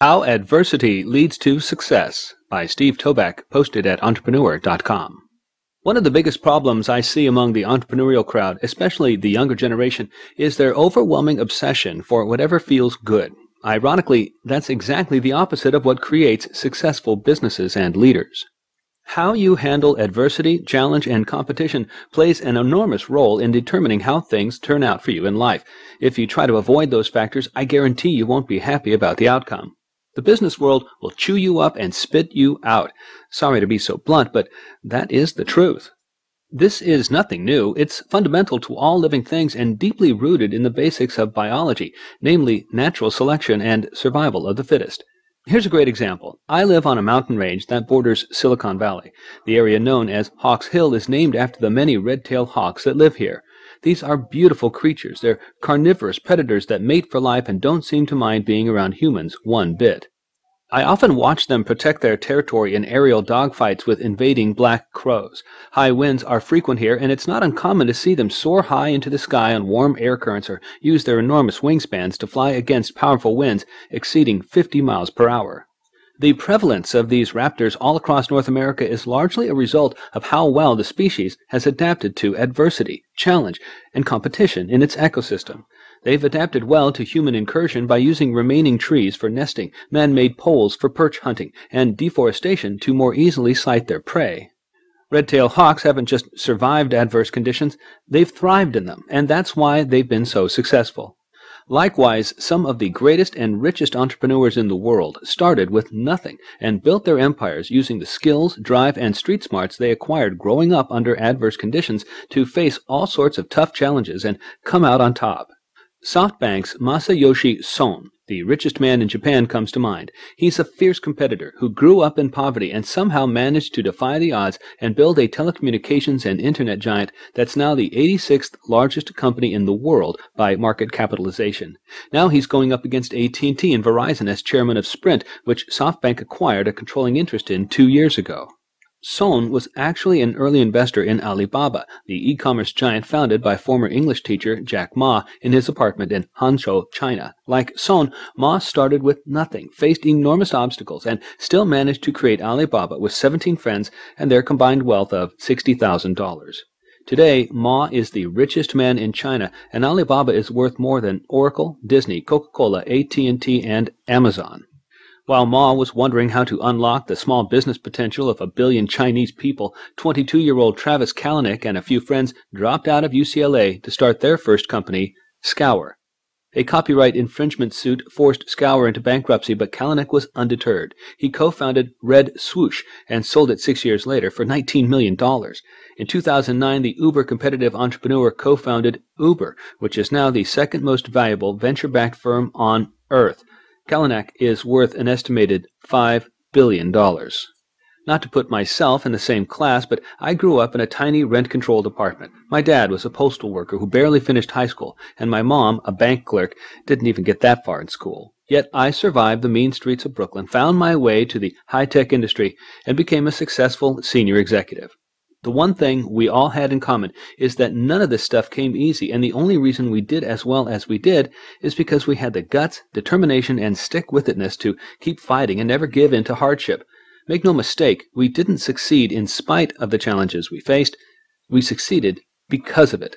How Adversity Leads to Success by Steve Toback, posted at entrepreneur.com. One of the biggest problems I see among the entrepreneurial crowd, especially the younger generation, is their overwhelming obsession for whatever feels good. Ironically, that's exactly the opposite of what creates successful businesses and leaders. How you handle adversity, challenge, and competition plays an enormous role in determining how things turn out for you in life. If you try to avoid those factors, I guarantee you won't be happy about the outcome. The business world will chew you up and spit you out. Sorry to be so blunt, but that is the truth. This is nothing new. It's fundamental to all living things and deeply rooted in the basics of biology, namely natural selection and survival of the fittest. Here's a great example. I live on a mountain range that borders Silicon Valley. The area known as Hawks Hill is named after the many red-tailed hawks that live here. These are beautiful creatures. They're carnivorous predators that mate for life and don't seem to mind being around humans one bit. I often watch them protect their territory in aerial dogfights with invading black crows. High winds are frequent here, and it's not uncommon to see them soar high into the sky on warm air currents or use their enormous wingspans to fly against powerful winds exceeding 50 miles per hour. The prevalence of these raptors all across North America is largely a result of how well the species has adapted to adversity, challenge, and competition in its ecosystem. They've adapted well to human incursion by using remaining trees for nesting, man-made poles for perch hunting, and deforestation to more easily sight their prey. Red-tailed hawks haven't just survived adverse conditions, they've thrived in them, and that's why they've been so successful. Likewise, some of the greatest and richest entrepreneurs in the world started with nothing and built their empires using the skills, drive, and street smarts they acquired growing up under adverse conditions to face all sorts of tough challenges and come out on top. SoftBank's Masayoshi Son, the richest man in Japan, comes to mind. He's a fierce competitor who grew up in poverty and somehow managed to defy the odds and build a telecommunications and internet giant that's now the 86th largest company in the world by market capitalization. Now he's going up against AT&T and Verizon as chairman of Sprint, which SoftBank acquired a controlling interest in 2 years ago. Son was actually an early investor in Alibaba, the e-commerce giant founded by former English teacher Jack Ma in his apartment in Hangzhou, China. Like Son, Ma started with nothing, faced enormous obstacles, and still managed to create Alibaba with 17 friends and their combined wealth of $60,000. Today, Ma is the richest man in China, and Alibaba is worth more than Oracle, Disney, Coca-Cola, AT&T, and Amazon. While Ma was wondering how to unlock the small business potential of 1 billion Chinese people, 22-year-old Travis Kalanick and a few friends dropped out of UCLA to start their first company, Scour. A copyright infringement suit forced Scour into bankruptcy, but Kalanick was undeterred. He co-founded Red Swoosh and sold it 6 years later for $19 million. In 2009, the uber-competitive entrepreneur co-founded Uber, which is now the second most valuable venture-backed firm on Earth. Kalanick is worth an estimated $5 billion. Not to put myself in the same class, but I grew up in a tiny rent-controlled apartment. My dad was a postal worker who barely finished high school, and my mom, a bank clerk, didn't even get that far in school. Yet I survived the mean streets of Brooklyn, found my way to the high-tech industry, and became a successful senior executive. The one thing we all had in common is that none of this stuff came easy, and the only reason we did as well as we did is because we had the guts, determination, and stick-with-itness to keep fighting and never give in to hardship. Make no mistake, we didn't succeed in spite of the challenges we faced. We succeeded because of it.